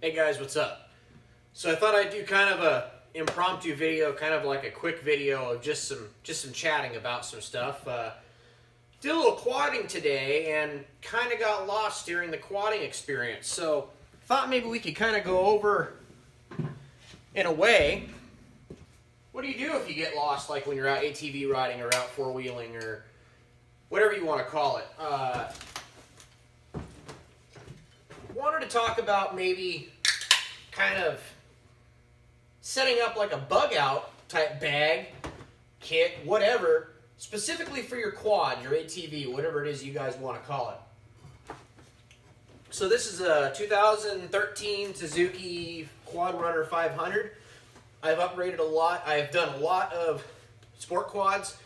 Hey guys, what's up? So I thought I'd do kind of a impromptu video, kind of like a quick video of just some chatting about some stuff. Did a little quadding today and kind of got lost during the quadding experience. So thought maybe we could kind of go over in a way. What do you do if you get lost, like when you're out ATV riding or out four-wheeling or whatever you want to call it? Wanted to talk about maybe kind of setting up like a bug out type bag, kit, whatever, specifically for your quad, your ATV, whatever it is you guys want to call it. So this is a 2013 Suzuki Quad Runner 500. I've upgraded a lot. I've done a lot of sport quads.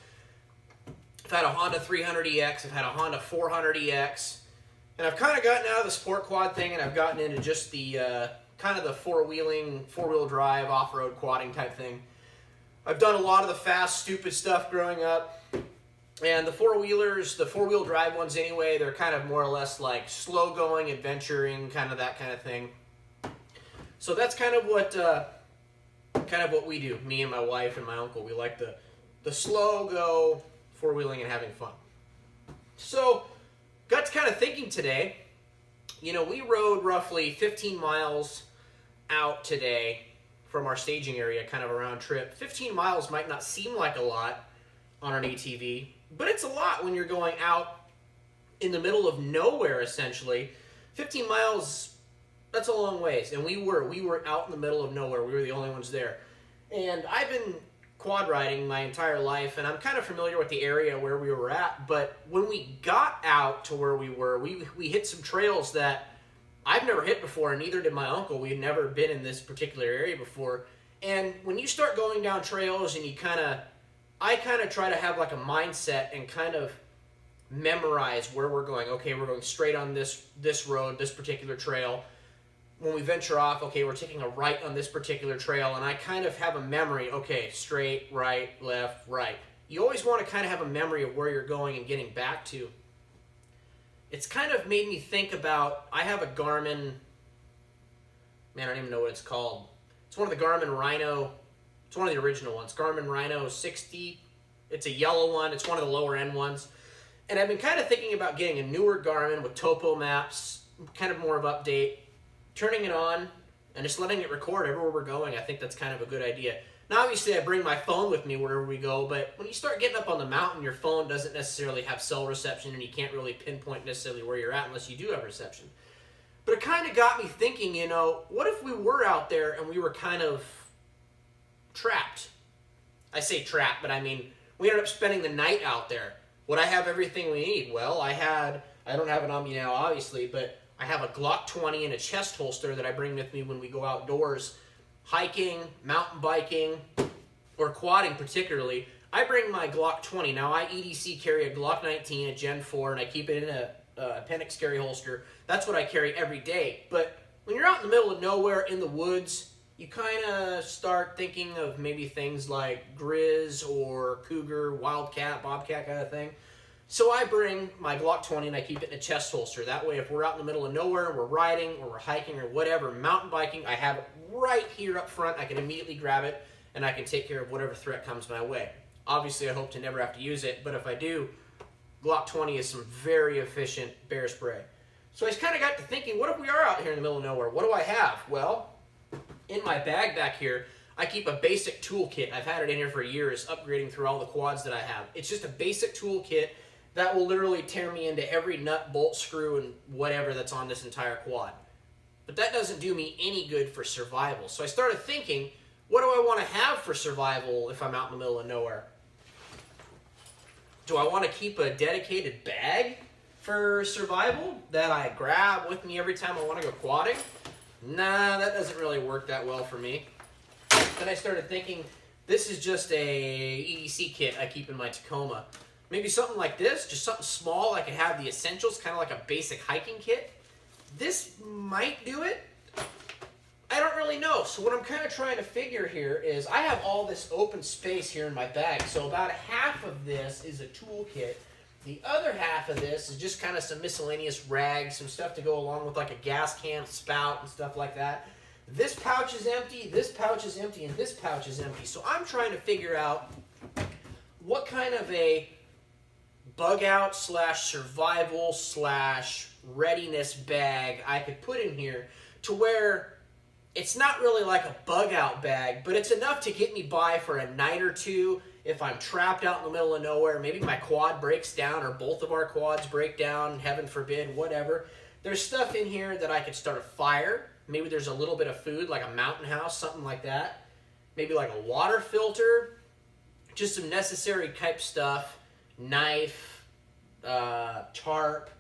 I've had a Honda 300EX. I've had a Honda 400EX. And I've kind of gotten out of the sport quad thing, and I've gotten into just the kind of the four-wheel drive, off-road quadding type thing. I've done a lot of the fast, stupid stuff growing up. And the four-wheelers, the four-wheel drive ones anyway, they're kind of more or less like slow-going, adventuring, kind of that kind of thing. So that's kind of what we do, me and my wife and my uncle. We like the slow-go four-wheeling and having fun. So got to kind of thinking today, you know, we rode roughly 15 miles out today from our staging area, kind of a round trip. 15 miles might not seem like a lot on an ATV, but it's a lot when you're going out in the middle of nowhere, essentially. 15 miles, that's a long ways, and we were out in the middle of nowhere. We were the only ones there. And I've been quad riding my entire life, and I'm kind of familiar with the area where we were at, but when we got out to where we were, we hit some trails that I've never hit before, and neither did my uncle. We had never been in this particular area before. And when you start going down trails and I kind of try to have like a mindset and kind of memorize where we're going. Okay, we're going straight on this road, this particular trail. When we venture off, okay, we're taking a right on this particular trail, and I kind of have a memory, okay, straight, right, left, right. You always want to kind of have a memory of where you're going and getting back to. It's kind of made me think about, I have a Garmin, man, I don't even know what it's called. It's one of the Garmin Rhino, it's one of the original ones, Garmin Rhino 60. It's a yellow one, it's one of the lower end ones. And I've been kind of thinking about getting a newer Garmin with topo maps, kind of more of update, turning it on and just letting it record everywhere we're going. I think that's kind of a good idea. Now, obviously, I bring my phone with me wherever we go, but when you start getting up on the mountain, your phone doesn't necessarily have cell reception, and you can't really pinpoint necessarily where you're at unless you do have reception. But it kind of got me thinking, you know, what if we were out there and we were kind of trapped? I say trapped, but I mean, we ended up spending the night out there. Would I have everything we need? Well, I don't have it on me now, obviously, but I have a Glock 20 in a chest holster that I bring with me when we go outdoors, hiking, mountain biking, or quadding particularly. I bring my Glock 20. Now, I EDC carry a Glock 19, a Gen 4, and I keep it in a appendix carry holster. That's what I carry every day. But when you're out in the middle of nowhere in the woods, you kind of start thinking of maybe things like grizz or cougar, wildcat, bobcat kind of thing. So I bring my Glock 20 and I keep it in a chest holster. That way, if we're out in the middle of nowhere, we're riding or we're hiking or whatever, mountain biking, I have it right here up front. I can immediately grab it and I can take care of whatever threat comes my way. Obviously, I hope to never have to use it, but if I do, Glock 20 is some very efficient bear spray. So I just kind of got to thinking, what if we are out here in the middle of nowhere? What do I have? Well, in my bag back here, I keep a basic toolkit. I've had it in here for years, upgrading through all the quads that I have. It's just a basic toolkit that will literally tear me into every nut, bolt, screw, and whatever that's on this entire quad. But that doesn't do me any good for survival. So I started thinking, what do I want to have for survival if I'm out in the middle of nowhere? Do I want to keep a dedicated bag for survival that I grab with me every time I want to go quadding? Nah, that doesn't really work that well for me. Then I started thinking, this is just a EDC kit I keep in my Tacoma. Maybe something like this, just something small. I could have the essentials, kind of like a basic hiking kit. This might do it. I don't really know. So what I'm kind of trying to figure here is I have all this open space here in my bag. So about half of this is a toolkit The other half of this is just kind of some miscellaneous rags, some stuff to go along with like a gas can spout and stuff like that. This pouch is empty, this pouch is empty, and this pouch is empty. So I'm trying to figure out what kind of a bug out / survival / readiness bag I could put in here to where it's not really like a bug out bag, but it's enough to get me by for a night or two if I'm trapped out in the middle of nowhere. Maybe my quad breaks down or both of our quads break down, heaven forbid, whatever. There's stuff in here that I could start a fire. Maybe there's a little bit of food, like a mountain house, something like that. Maybe like a water filter, just some necessary type stuff, knife, tarp,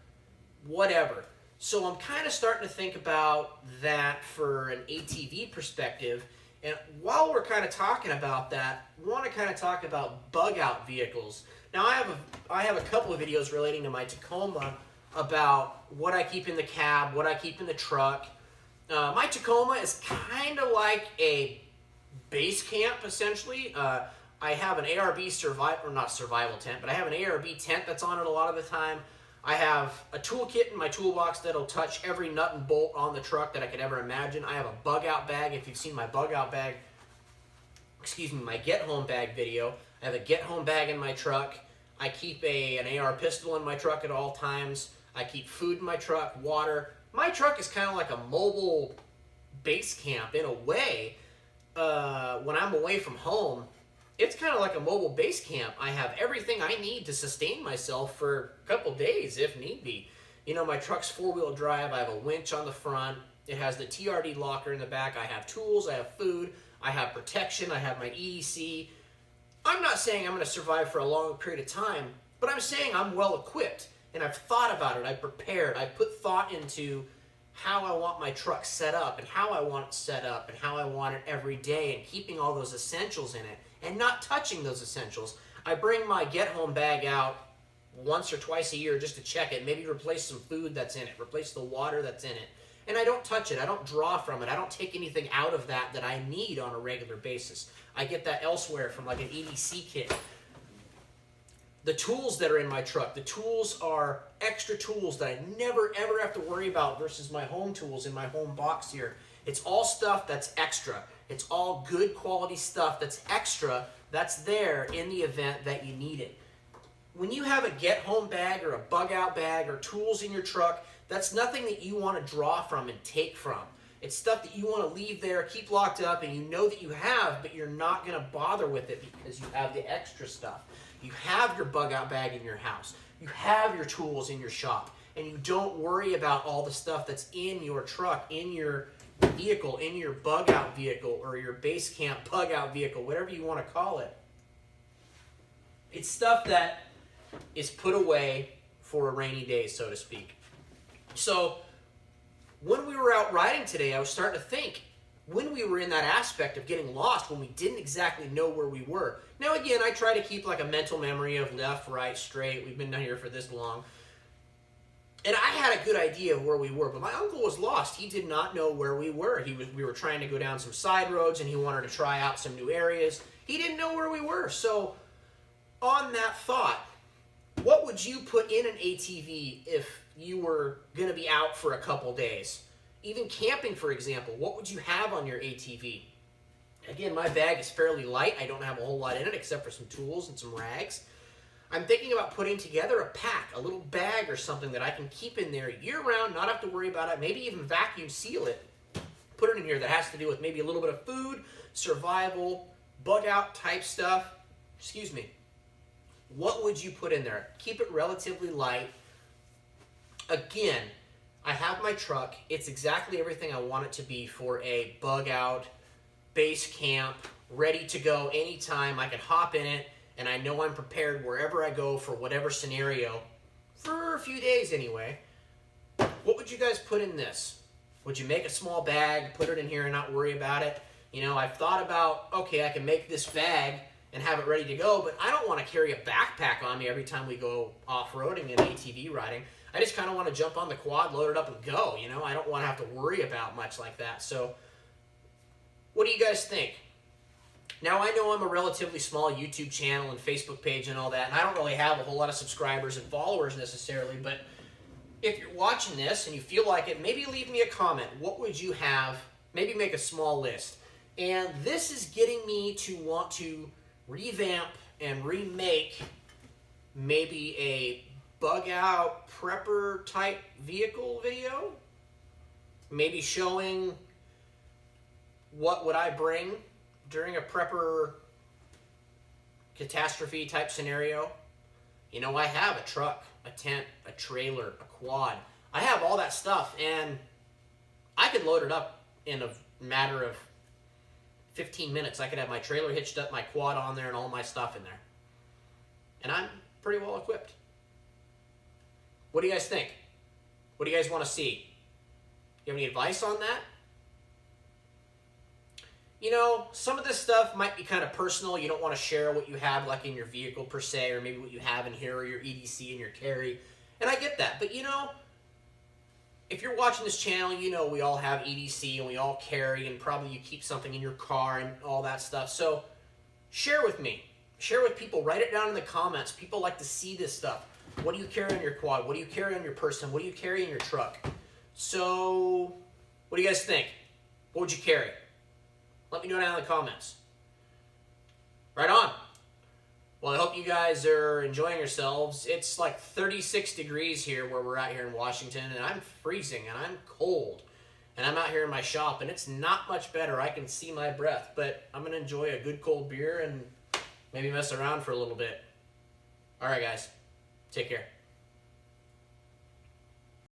whatever. So I'm kind of starting to think about that for an ATV perspective. And while we're kind of talking about that, I want to kind of talk about bug out vehicles. Now I have a couple of videos relating to my Tacoma about what I keep in the cab, what I keep in the truck. My Tacoma is kind of like a base camp, essentially. I have an ARB survival tent, but I have an ARB tent that's on it a lot of the time. I have a toolkit in my toolbox that'll touch every nut and bolt on the truck that I could ever imagine. I have a bug out bag. If you've seen my bug out bag, my get home bag video, I have a get home bag in my truck. I keep an AR pistol in my truck at all times. I keep food in my truck, water. My truck is kind of like a mobile base camp in a way. When I'm away from home, it's kind of like a mobile base camp. I have everything I need to sustain myself for a couple days if need be. You know, my truck's 4-wheel drive. I have a winch on the front. It has the TRD locker in the back. I have tools. I have food. I have protection. I have my EEC. I'm not saying I'm going to survive for a long period of time, but I'm saying I'm well equipped. And I've thought about it. I've prepared. I put thought into how I want my truck set up and how I want it set up and how I want it every day and keeping all those essentials in it and not touching those essentials. I bring my get-home bag out once or twice a year just to check it, maybe replace some food that's in it, replace the water that's in it. And I don't touch it. I don't draw from it. I don't take anything out of that I need on a regular basis. I get that elsewhere from like an EDC kit. The tools that are in my truck, the tools are extra tools that I never ever have to worry about versus my home tools in my home box here. It's all stuff that's extra. It's all good quality stuff that's extra that's there in the event that you need it. When you have a get-home bag or a bug-out bag or tools in your truck, that's nothing that you want to draw from and take from. It's stuff that you want to leave there, keep locked up, and you know that you have, but you're not going to bother with it because you have the extra stuff. You have your bug-out bag in your house. You have your tools in your shop, and you don't worry about all the stuff that's in your truck, in your vehicle, in your bug-out vehicle, or your base camp bug-out vehicle, whatever you want to call it. It's stuff that is put away for a rainy day, so to speak. So when we were out riding today, I was starting to think, when we were in that aspect of getting lost, when we didn't exactly know where we were. Now again, I try to keep like a mental memory of left, right, straight. We've been down here for this long. And I had a good idea of where we were, but my uncle was lost. He did not know where we were. We were trying to go down some side roads, and he wanted to try out some new areas. He didn't know where we were. So on that thought, what would you put in an ATV if you were going to be out for a couple days? Even camping, for example, what would you have on your ATV? Again, my bag is fairly light. I don't have a whole lot in it except for some tools and some rags. I'm thinking about putting together a pack, a little bag or something that I can keep in there year-round, not have to worry about it, maybe even vacuum seal it. Put it in here that has to do with maybe a little bit of food, survival, bug-out type stuff. Excuse me. What would you put in there? Keep it relatively light. Again, I have my truck. It's exactly everything I want it to be for a bug-out, base camp, ready to go anytime. I can hop in it, and I know I'm prepared wherever I go for whatever scenario, for a few days anyway. What would you guys put in this? Would you make a small bag, put it in here and not worry about it? You know, I've thought about, okay, I can make this bag and have it ready to go, but I don't want to carry a backpack on me every time we go off-roading and ATV riding. I just kind of want to jump on the quad, load it up, and go. You know, I don't want to have to worry about much like that. So what do you guys think? Now, I know I'm a relatively small YouTube channel and Facebook page and all that, and I don't really have a whole lot of subscribers and followers necessarily, but if you're watching this and you feel like it, maybe leave me a comment. What would you have? Maybe make a small list. And this is getting me to want to revamp and remake maybe a bug out prepper type vehicle video. Maybe showing what would I bring during a prepper catastrophe type scenario. You know, I have a truck, a tent, a trailer, a quad. I have all that stuff, and I could load it up in a matter of 15 minutes. I could have my trailer hitched up, my quad on there, and all my stuff in there. And I'm pretty well equipped. What do you guys think? What do you guys want to see? You have any advice on that? You know, some of this stuff might be kind of personal. You don't want to share what you have like in your vehicle per se, or maybe what you have in here, or your EDC and your carry. And I get that. But you know, if you're watching this channel, you know we all have EDC and we all carry, and probably you keep something in your car and all that stuff. So share with me. Share with people. Write it down in the comments. People like to see this stuff. What do you carry on your quad? What do you carry on your person? What do you carry in your truck? So what do you guys think? What would you carry? Let me know down in the comments. Right on. Well, I hope you guys are enjoying yourselves. It's like 36 degrees here where we're at here in Washington, and I'm freezing, and I'm cold. And I'm out here in my shop, and it's not much better. I can see my breath, but I'm going to enjoy a good cold beer and maybe mess around for a little bit. All right, guys. Take care.